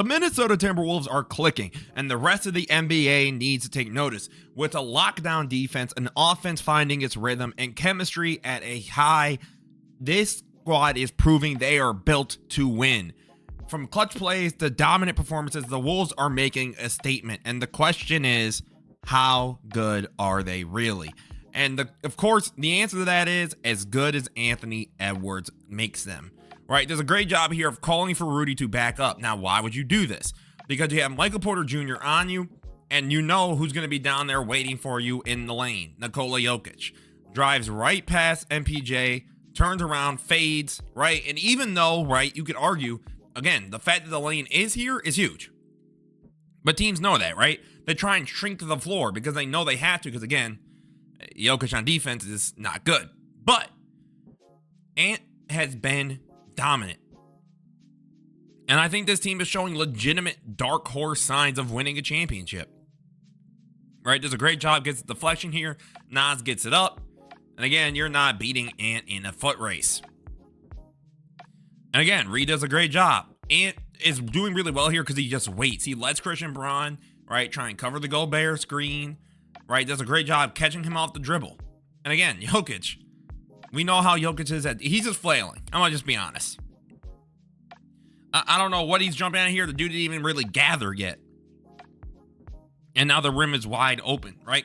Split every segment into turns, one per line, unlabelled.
The Minnesota Timberwolves are clicking, and the rest of the NBA needs to take notice. With a lockdown defense, an offense finding its rhythm, and chemistry at a high, this squad is proving they are built to win. From clutch plays to dominant performances, the Wolves are making a statement, and the question is, how good are they really? And of course, the answer to that is as good as Anthony Edwards makes them. Right, does a great job here of calling for Rudy to back up. Now, why would you do this? Because you have Michael Porter Jr. on you, and you know who's going to be down there waiting for you in the lane. Nikola Jokic drives right past MPJ, turns around, fades, right? And even though, right, you could argue, again, the fact that the lane is here is huge. But teams know that, right? They try and shrink the floor because they know they have to, because again, Jokic on defense is not good. But Ant has been dominant. And I think this team is showing legitimate dark horse signs of winning a championship. Right? Does a great job, gets the deflection here. Nas gets it up. And again, you're not beating Ant in a foot race. And again, Reed does a great job. Ant is doing really well here because he just waits. He lets Christian Braun, right, try and cover the Gobert screen. Right? Does a great job catching him off the dribble. And again, Jokic. We know how Jokic is he's just flailing. I'm gonna just be honest. I don't know what he's jumping at here. The dude didn't even really gather yet. And now the rim is wide open, right?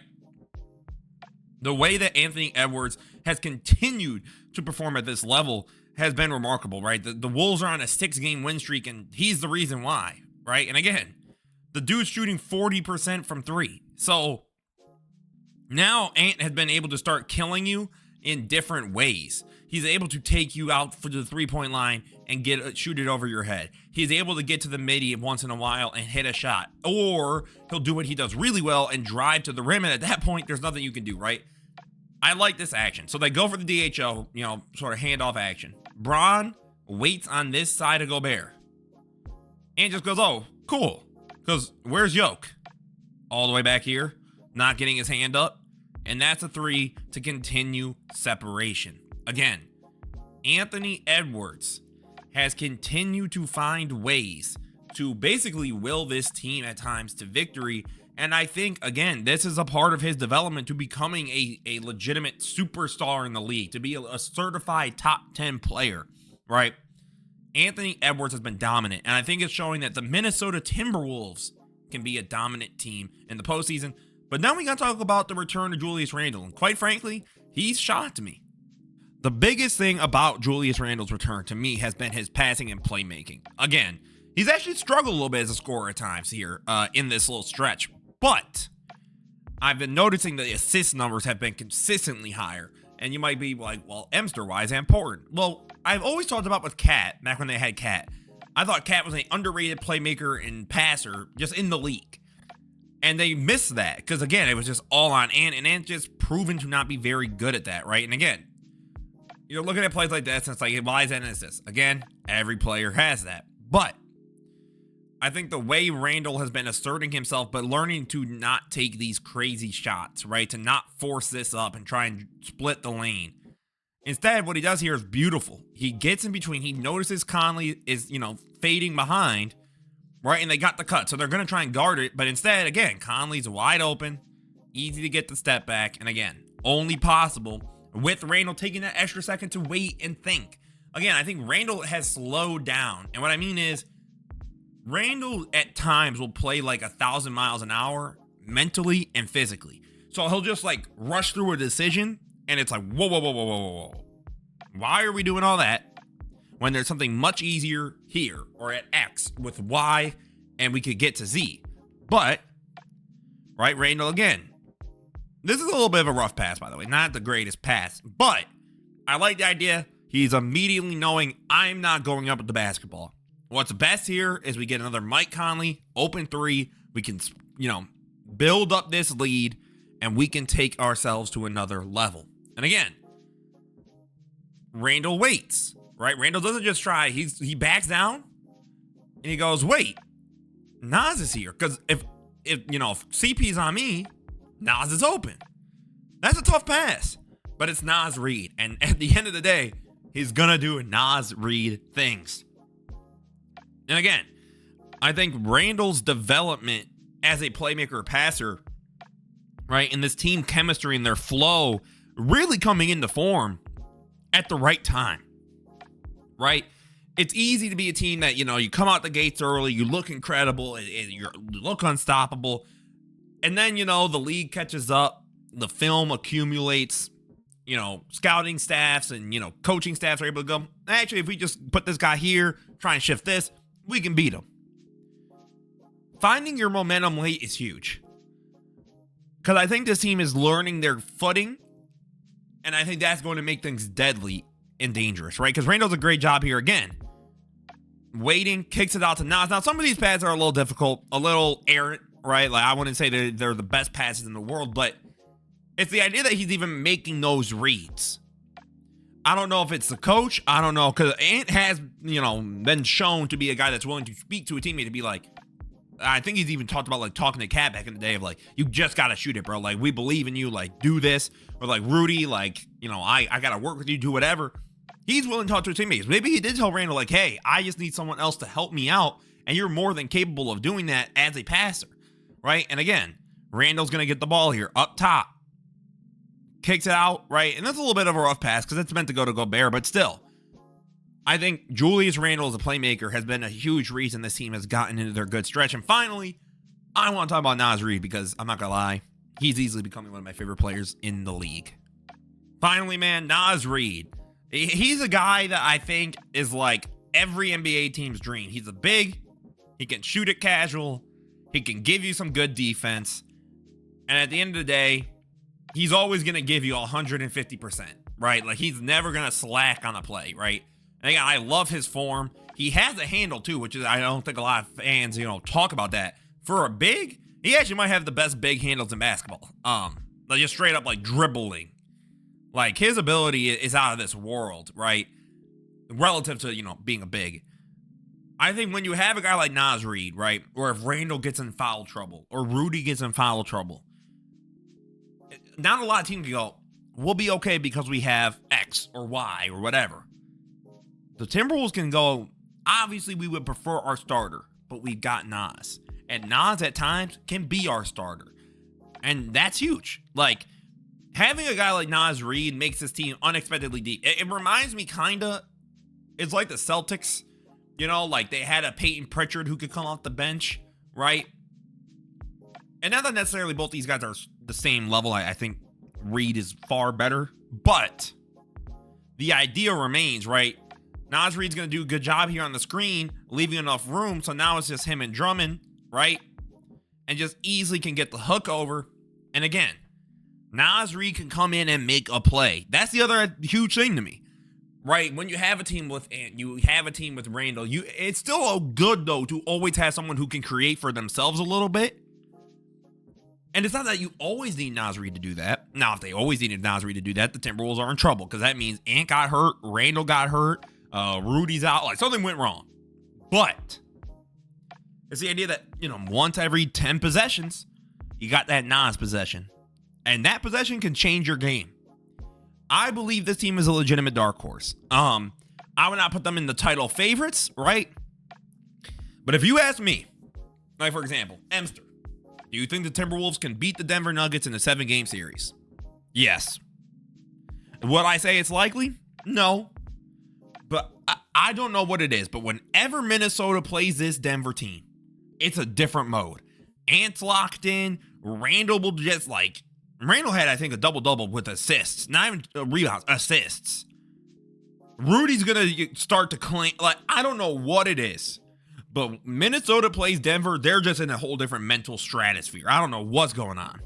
The way that Anthony Edwards has continued to perform at this level has been remarkable, right? The Wolves are on a 6-game win streak, and he's the reason why, right? And again, the dude's shooting 40% from 3. So now Ant has been able to start killing you in different ways. He's able to take you out for the 3-point line and shoot it over your head. He's able to get to the midi once in a while and hit a shot. Or he'll do what he does really well and drive to the rim. And at that point, there's nothing you can do, right? I like this action. So they go for the DHO, sort of handoff action. Braun waits on this side of Gobert. And just goes, oh, cool. Because where's Yoke? All the way back here, not getting his hand up. And that's a 3 to continue separation. Again, Anthony Edwards has continued to find ways to basically will this team at times to victory. And I think, again, this is a part of his development to becoming a legitimate superstar in the league, to be a certified top 10 player, right? Anthony Edwards has been dominant. And I think it's showing that the Minnesota Timberwolves can be a dominant team in the postseason. But now we got to talk about the return of Julius Randle. And quite frankly, he's shocked me. The biggest thing about Julius Randle's return to me has been his passing and playmaking. Again, he's actually struggled a little bit as a scorer at times here in this little stretch. But I've been noticing the assist numbers have been consistently higher. And you might be like, well, Emster, why is that important? Well, I've always talked about with Cat, back when they had Cat. I thought Cat was an underrated playmaker and passer just in the league. And they missed that because, again, it was just all on Ant, and Ant just proven to not be very good at that, right? And again, you're looking at plays like that, and it's like, why is that an assist? Again, every player has that. But I think the way Randle has been asserting himself, but learning to not take these crazy shots, right? To not force this up and try and split the lane. Instead, what he does here is beautiful. He gets in between. He notices Conley is, fading behind. Right, and they got the cut, so they're going to try and guard it. But instead, again, Conley's wide open, easy to get the step back. And again, only possible with Randle taking that extra second to wait and think. Again, I think Randle has slowed down. And what I mean is, Randle at times will play like 1,000 miles an hour mentally and physically. So he'll just like rush through a decision, and it's like, whoa, whoa, whoa, whoa, whoa, whoa. Why are we doing all that when there's something much easier here or at X with Y and we could get to Z? But, right, Randle again. This is a little bit of a rough pass, by the way. Not the greatest pass, but I like the idea. He's immediately knowing I'm not going up with the basketball. What's best here is we get another Mike Conley, open 3. We can, build up this lead and we can take ourselves to another level. And again, Randle waits. Right? Randle doesn't just try. He backs down and he goes, wait, Nas is here. Because if CP's on me, Nas is open. That's a tough pass. But it's Nas Reed. And at the end of the day, he's going to do Nas Reed things. And again, I think Randle's development as a playmaker passer, right, and this team chemistry and their flow really coming into form at the right time, right? It's easy to be a team that, you come out the gates early, you look incredible, you look unstoppable, and then, the league catches up, the film accumulates, scouting staffs and, coaching staffs are able to go, actually, if we just put this guy here, try and shift this, we can beat him. Finding your momentum late is huge. Because I think this team is learning their footing, and I think that's going to make things deadly and dangerous, right? Because Randle's a great job here again. Waiting, kicks it out to Nas. Now, some of these passes are a little difficult, a little errant, right? Like, I wouldn't say they're the best passes in the world, but it's the idea that he's even making those reads. I don't know if it's the coach. I don't know, because Ant has, been shown to be a guy that's willing to speak to a teammate to be like, I think he's even talked about, like, talking to Cat back in the day of, like, you just got to shoot it, bro. Like, we believe in you. Like, do this. Or, like, Rudy, like, I got to work with you, do whatever. He's willing to talk to his teammates. Maybe he did tell Randle, like, hey, I just need someone else to help me out, and you're more than capable of doing that as a passer, right? And again, Randle's going to get the ball here up top. Kicks it out, right? And that's a little bit of a rough pass because it's meant to go to Gobert, but still. I think Julius Randle as a playmaker has been a huge reason this team has gotten into their good stretch. And finally, I want to talk about Nas Reed because I'm not going to lie, he's easily becoming one of my favorite players in the league. Finally, man, Nas Reed. He's a guy that I think is like every NBA team's dream. He's a big, he can shoot it casual, he can give you some good defense, and at the end of the day, he's always going to give you 150%, right? Like, he's never going to slack on a play, right? And again, I love his form. He has a handle too, which is, I don't think a lot of fans, talk about that. For a big, he actually might have the best big handles in basketball. Like, just straight up, like, dribbling. Like, his ability is out of this world, right? Relative to, being a big. I think when you have a guy like Nas Reed, right? Or if Randle gets in foul trouble, or Rudy gets in foul trouble, not a lot of teams can go, we'll be okay because we have X or Y or whatever. The Timberwolves can go, obviously we would prefer our starter, but we've got Nas. And Nas at times can be our starter. And that's huge. Like, having a guy like Nas Reed makes this team unexpectedly deep. It reminds me kind of, it's like the Celtics, like they had a Peyton Pritchard who could come off the bench, right? And not that necessarily both these guys are the same level. I think Reed is far better, but the idea remains, right? Nas Reed's going to do a good job here on the screen, leaving enough room. So now it's just him and Drummond, right? And just easily can get the hook over. And again, Nas Reed can come in and make a play. That's the other huge thing to me, right? When you have a team with Ant, you have a team with Randle, it's still good, though, to always have someone who can create for themselves a little bit. And it's not that you always need Nas Reed to do that. Now, if they always needed Nas Reed to do that, the Timberwolves are in trouble because that means Ant got hurt, Randle got hurt, Rudy's out, like something went wrong. But it's the idea that, once every 10 possessions, you got that Nas possession. And that possession can change your game. I believe this team is a legitimate dark horse. I would not put them in the title favorites, right? But if you ask me, like for example, Emster, do you think the Timberwolves can beat the Denver Nuggets in a 7-game series? Yes. Would I say it's likely? No. But I don't know what it is. But whenever Minnesota plays this Denver team, it's a different mode. Ant's locked in. Randle will just Randle had, I think, a double-double with assists. Not even rebounds, assists. Rudy's going to start to claim, I don't know what it is. But Minnesota plays Denver, they're just in a whole different mental stratosphere. I don't know what's going on.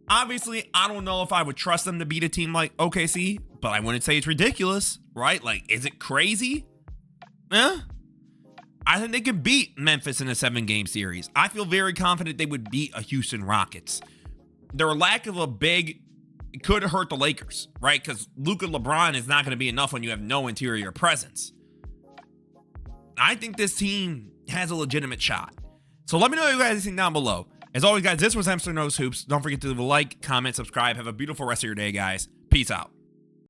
Obviously, I don't know if I would trust them to beat a team like OKC, but I wouldn't say it's ridiculous, right? Like, is it crazy? I think they could beat Memphis in a 7-game series. I feel very confident they would beat a Houston Rockets. Their lack of a big could hurt the Lakers, right? Because Luka LeBron is not going to be enough when you have no interior presence. I think this team has a legitimate shot. So let me know what you guys think down below. As always, guys, this was Hamster Knows Hoops. Don't forget to leave a like, comment, subscribe. Have a beautiful rest of your day, guys. Peace out.